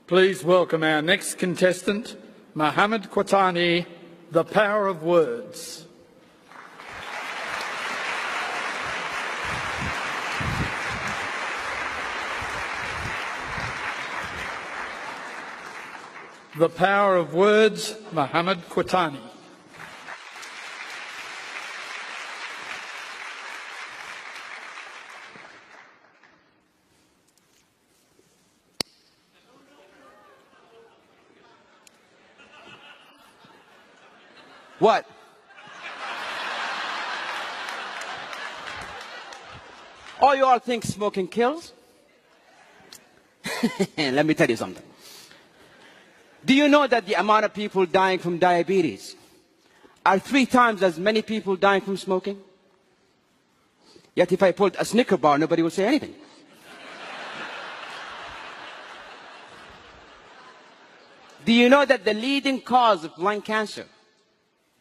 Please welcome our next contestant, Mohammed Quatani, The Power of Words. The Power of Words, Mohammed Quatani. What? Oh, you all think smoking kills? Let me tell you something. Do you know that the amount of people dying from diabetes are 3 times as many people dying from smoking? Yet if I pulled a Snicker bar, nobody would say anything. Do you know that the leading cause of lung cancer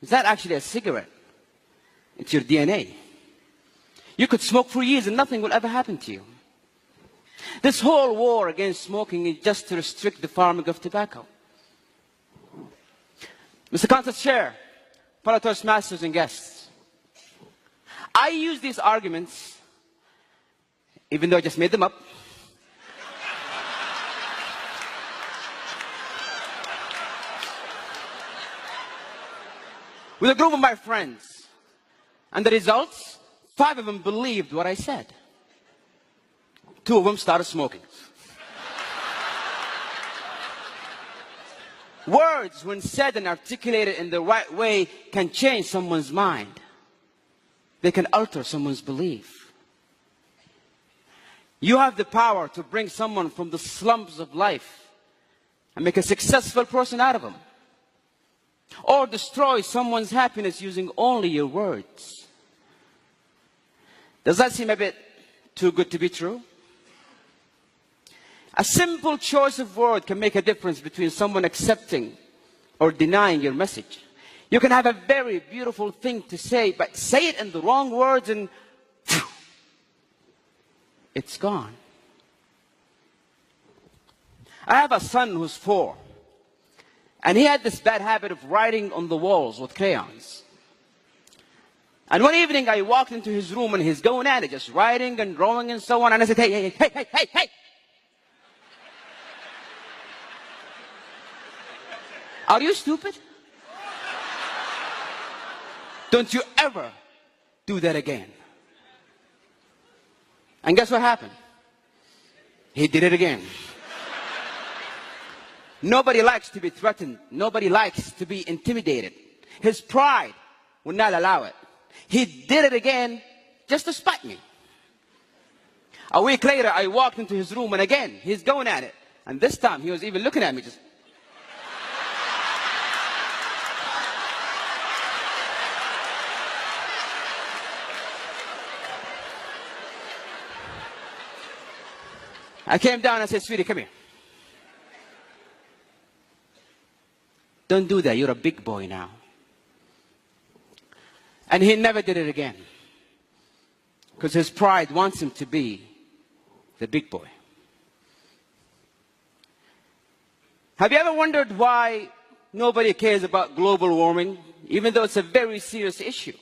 is not actually a cigarette? It's your DNA. You could smoke for years and nothing will ever happen to you. This whole war against smoking is just to restrict the farming of tobacco. Mr. Council Chair, fellow Toastmasters and guests, I use these arguments, even though I just made them up, with a group of my friends. And the results, 5 of them believed what I said. 2 of them started smoking. Words, when said and articulated in the right way, can change someone's mind. They can alter someone's belief. You have the power to bring someone from the slums of life and make a successful person out of them. Or destroy someone's happiness using only your words. Does that seem a bit too good to be true? A simple choice of word can make a difference between someone accepting or denying your message. You can have a very beautiful thing to say, but say it in the wrong words and it's gone. I have a son who's 4. And he had this bad habit of writing on the walls with crayons. And one evening I walked into his room and he's going at it, just writing and drawing and so on. And I said, hey. Are you stupid? Don't you ever do that again. And guess what happened? He did it again. Nobody likes to be threatened. Nobody likes to be intimidated. His pride would not allow it. He did it again just to spite me. A week later, I walked into his room and again, he's going at it. And this time, he was even looking at me just. I came down and said, sweetie, come here. Don't do that. You're a big boy now. And he never did it again. Because his pride wants him to be the big boy. Have you ever wondered why nobody cares about global warming, even though it's a very serious issue?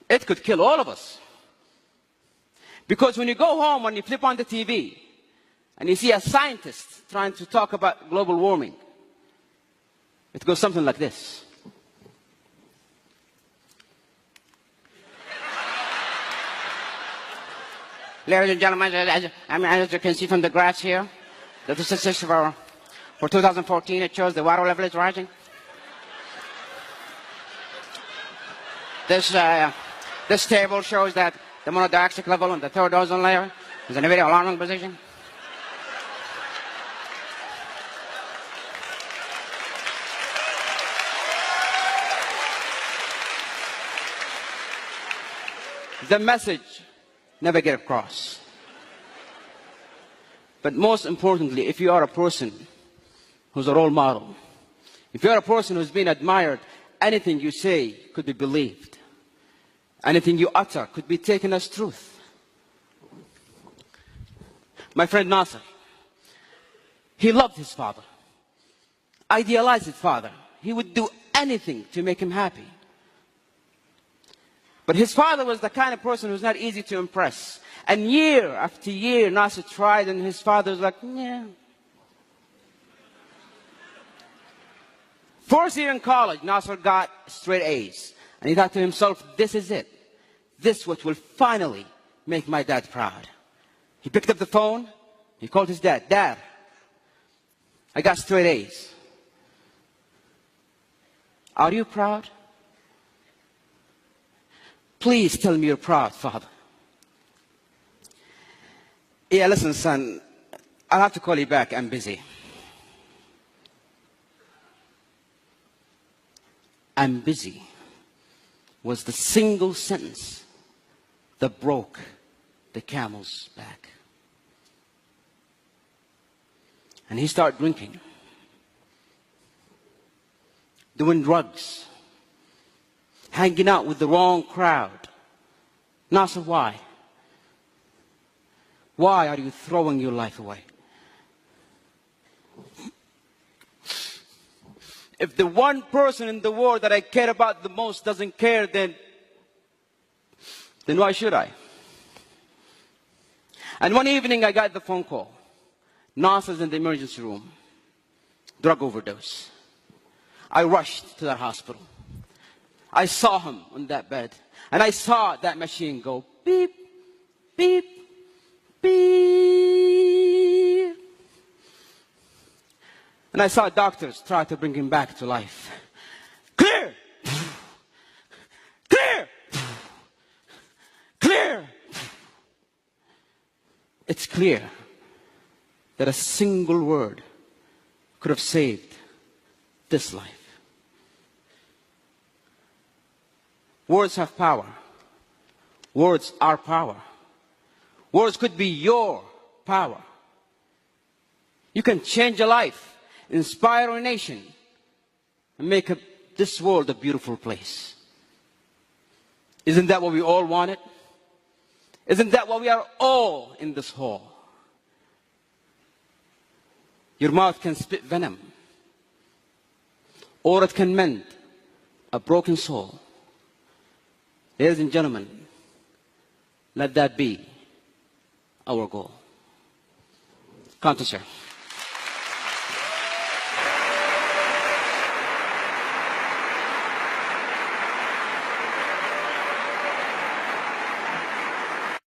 It could kill all of us. Because when you go home and you flip on the TV and you see a scientist trying to talk about global warming, it goes something like this. Ladies and gentlemen, as you can see from the graphs here, the statistics for 2014, it shows the water level is rising. This table shows that the monodioxide level on the 3rd ozone layer is in a very alarming position. The message never get across. But most importantly, if you are a person who's a role model, if you're a person who's been admired, anything you say could be believed. Anything you utter could be taken as truth. My friend Nasser, He loved his father, idealized his father. He would do anything to make him happy. But his father was the kind of person who was not easy to impress. And year after year, Nasser tried, and his father was like, yeah. First year in college, Nasser got straight A's. And he thought to himself, this is it. This what will finally make my dad proud. He picked up the phone. He called his dad. Dad, I got straight A's. Are you proud? Please tell me you're proud, Father. Yeah, listen, son, I'll have to call you back. I'm busy. I'm busy was the single sentence that broke the camel's back. And he started drinking, doing drugs, hanging out with the wrong crowd. Nasser, why? Why are you throwing your life away? If the one person in the world that I care about the most doesn't care, then why should I? And one evening I got the phone call. Nasser's in the emergency room. Drug overdose. I rushed to that hospital. I saw him on that bed. And I saw that machine go beep, beep, beep. And I saw doctors try to bring him back to life. Clear! Clear! Clear! It's clear that a single word could have saved this life. Words have power. Words are power. Words could be your power. You can change a life, inspire a nation, and make this world a beautiful place. Isn't that what we all wanted? Isn't that why we are all in this hall? Your mouth can spit venom, or it can mend a broken soul. Ladies and gentlemen, let that be our goal. Kata, sir.